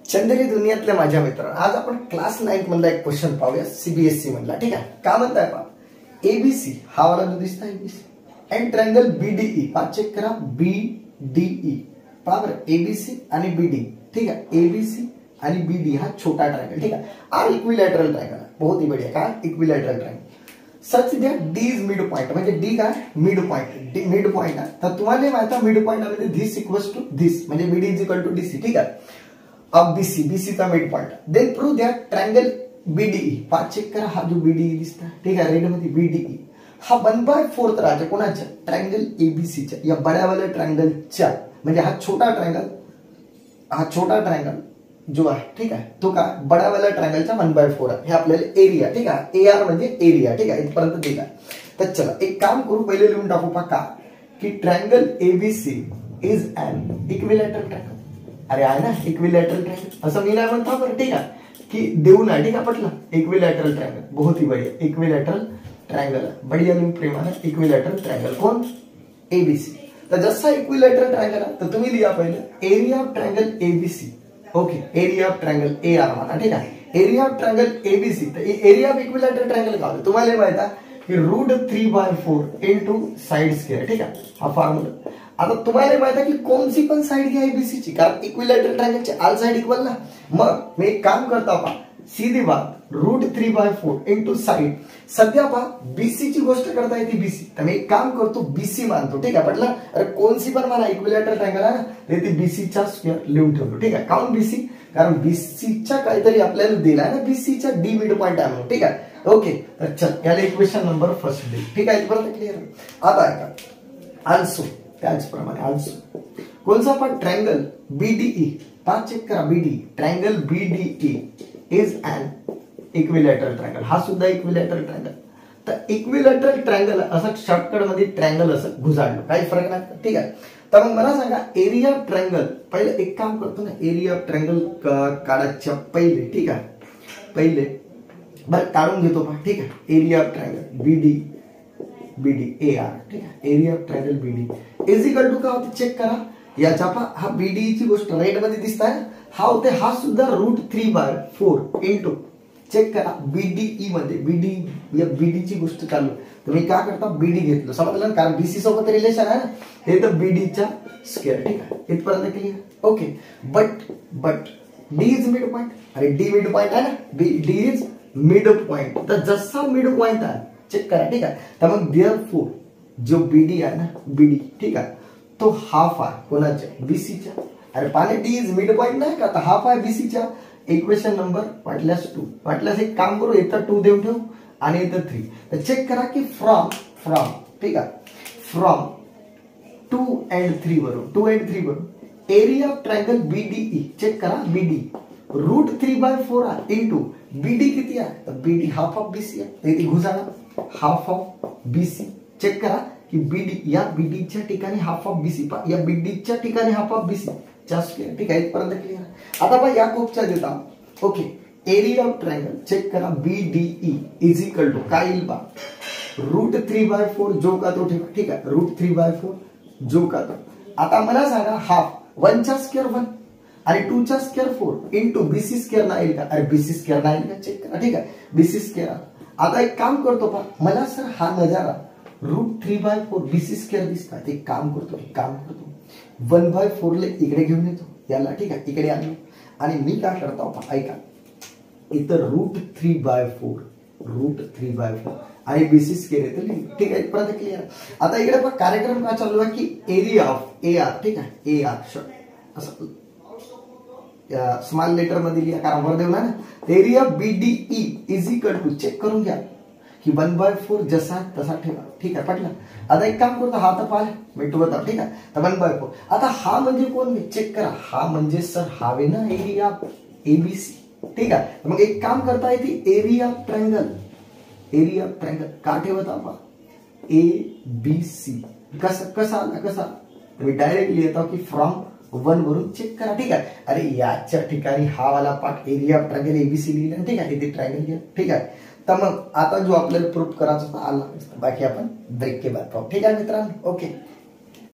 चंदेरी दुनियातल्या माझ्या मित्रांनो, आज आपण क्लास 9 मधला एक क्वेश्चन पाहूया, सीबीएसई मधला. ठीक आहे, का म्हणताय पहा, एबीसी हा वाला जो दिसता एबीसी अँड ट्रायंगल बीडीई. हा चेक करा, बीडीई पहा बरं, एबीसी आणि बीडी. ठीक आहे, एबीसी आणि बीडी हा छोटा ट्रायंगल. ठीक आहे, आर इक्विलॅटरल ट्रायंगल. बहुत ही बढ़िया, काय equilateral triangle. Such that D is mid point, म्हणजे डी काय मिड पॉइंट, मिड पॉइंट आहे. तर तुम्हाला माहित आहे मिड पॉइंट म्हणजे धिस इक्वल्स टू धिस, म्हणजे BD is equal to DC. ठीक आहे, अब बीसी, बीसी का mid point. Then prove that triangle BDE. पाच चेक करा, हा जो बीडीई दिसता, ठीक आहे, रेड मध्ये बीडीई हा 1/4 राहते कोणाच्या, ट्रायंगल एबीसीच्या, या बड्यावाल्या ट्रायंगलच्या. म्हणजे हा छोटा ट्रायंगल, हा छोटा ट्रायंगल जो आहे, ठीक आहे, तो का बड्यावाल्या ट्रायंगलच्या 1/4 आहे. हे आपल्याला एरिया, ठीक आहे, एआर म्हणजे एरिया. ठीक आहे, इथपर्यंत दिला. तर चला एक काम करू, पहिले लिहून टाकू पहा का, की triangle ABC is an equilateral triangle. अरे आहे ना इक्विलॅटरल ट्रायंगल, असं मी नाही म्हणतो बरं. ठीक आहे, की देऊ ना, ठीक आहे, पटलं. इक्विलॅटरल ट्रायंगल बहुत ही बढ़िया, इक्विलॅटरल ट्रायंगल बढ़िया लिहून प्रेमाने. इक्विलॅटरल ट्रायंगल कोण, एबीसी. तर जसा इक्विलॅटरल ट्रायंगल आहे, तर तुम्ही लिहा पहिले area of triangle ABC. Okay, area of triangle AR म्हणा. ठीक आहे, एरिया ऑफ ट्रायंगल एबीसी. तर एरिया ऑफ इक्विलॅटरल ट्रायंगल काय होतं तुम्हाला माहित आहे, की √3/4 इंटू साइड स्क्वेअर. ठीक आहे, हा फॉर्म्युला. आता तुम्हाला माहित आहे की कोणती पण साइड घ्या एबीसी ची, कारण इक्विलॅटरल ट्रायंगलची ऑल साइड इक्वल ना. मग मी एक काम करतो पहा, सीधी बात √3/4 इंटू साइड. सध्या पहा बीसी ची गोष्ट करता येते, बीसी. तर मी एक काम करतो, बीसी मानतो. ठीक आहे, पटलं. अरे कोणती पण मला इक्विलॅटरल ट्रायंगल आहे ना, ते बीसीचा स्क्वेअर लिहून ठेवतो. ठीक आहे, काऊन बीसी, कारण बीसीच्या काहीतरी आपल्याला दिलाय ना, बीसीच्या डी मिड पॉइंट आहे म्हणून. ठीक आहे, ओके. तर चल याला इक्वेशन नंबर फर्स्ट दे. ठीक आहे, इथपर्यंत क्लिअर. आता ऐका, आल्सो त्याचप्रमाणे आल्सो कोणता पण ट्रायंगल बीडीई. पाच चेक करा, BD triangle BDE is an equilateral triangle. हा सुद्धा इक्विलॅटरल ट्रायंगल. तर इक्विलॅटरल ट्रायंगल असं शॉर्टकट मध्ये ट्रायंगल असं घुसाडलं, काही फरक नाही. ठीक आहे, तर मग मला सांगा एरिया ऑफ ट्रायंगल. पहिले एक काम करतो ना, एरिया ऑफ ट्रायंगल काढायच्या पहिले. ठीक आहे, पहिले बरं काढून घेतो पहा. ठीक आहे, area of triangle BD, BD AR. ठीक आहे, area of triangle BD is equal to काय होते चेक करा. याच्या पहा हा बीडी ची गोष्ट रेड मध्ये दिसत आहे, हा होते हा सुद्धा √3/4 इंटू चेक करा बीडीई मध्ये. बीडी या बीडी ची गोष्ट चालू, तुम्ही काय करता, बीडी घेतलं समजलं, कारण बीसी सोबत रिलेशन आहे ना, हे तर बीडीच्या स्क्वेअर. ठीक आहे, इथपर्यंत clear. Okay, but D is mid point. अरे डी मिड पॉइंट आहे ना, डी इज मिड पॉइंट. तर जसा मिड पॉइंट आहे चेक करा. ठीक आहे, तर मग देअरफॉर जो बीडी आहे ना, बीडी, ठीक आहे, तो हाफ आहे कोणाच्या, बीसीच्या. अरे पाने डी इज मिड पॉइंट नाही का, तर हाफ आहे बीसीच्या. इक्वेशन नंबर वाटल्यास 2. वाटल्यास एक काम करू, इथं 2 देऊन ठेवू आणि इथं 3. तर चेक करा की फ्रॉम, ठीक आहे, फ्रॉम 2 and 3 वरून, 2 and 3 वरून area of triangle BDE. Check करा, बीडी √3/4 आहे इंटू बीडी किती आहे, तर बीडी हाफ ऑफ बीसी आहे. इथे घुसाडा हाफ ऑफ बीसी. चेक करा की बीडी या बीडीच्या ठिकाणी हाफ ऑफ बीसी, या बीडीच्या ठिकाणी हाफ ऑफ बीसी च्या स्क्वेअर. ठीक आहे, इथपर्यंत क्लिअर. आता पहा या कोपच्या देता. Okay, area of triangle check करा बीडीई इज इक्वल टू काय येईल बा, √3/4 जो का तो ठेवा. ठीक आहे, √3/4 जो का तो. आता मला सांगा हाफ 1 चा स्क्वेअर 1 आणि 2 चा स्क्वेअर 4 इंटू बीसी स्क्वेअर नाही का. अरे बीसी स्क्वेअर नाही का, चेक करा. ठीक आहे, बीसी स्क्वेअर. आता एक काम करतो पहा, मला सर हा नजारा √3/4 बीसी स्क्वेअर दिसता. एक काम करतो 1/4 ले इकडे घेऊन येतो याला. ठीक आहे, इकडे आलो आणि मी काय करतो पहा, ऐका, इथं √3/4 आणि बीसी स्क्वेअर येतो. ठीक आहे, इथपर्यंत क्लिअर. आता इकडे पहा कार्यक्रम काय चालू आहे की एरिया ऑफ एआर. ठीक आहे, एआर असं स्मॉल लेटर मध्ये लिहा, कारण वर देऊ ना. Area BDE is equal to check करून घ्या की 1/4 जसा तसा ठेवा. ठीक आहे, पटलं. आता एक काम करतो, हा तर पाहिलं मी बता. ठीक आहे, तर 1/4. आता हा म्हणजे कोण, चेक करा, हा म्हणजे सर हावे ना एरिया एबीसी. ठीक आहे, मग एक काम करता येते एरिया ट्रायंगल, एरिया ट्रायंगल का ठेवत आपण एबीसी. कसा आला, कसा मी डायरेक्टली येतो की फ्रॉम 1 वरून चेक करा. ठीक आहे, अरे याच्या ठिकाणी हा वाला पार्ट एरिया ट्रायंगल एबीसी लिहिला. ठीक आहे, इथे ट्रायंगल घ्या. ठीक आहे, तर मग आता जो आपल्याला प्रूफ करायचा होता आला, बाकी आपण ब्रेक के बाद पाहू. ठीक आहे मित्रांनो, ओके.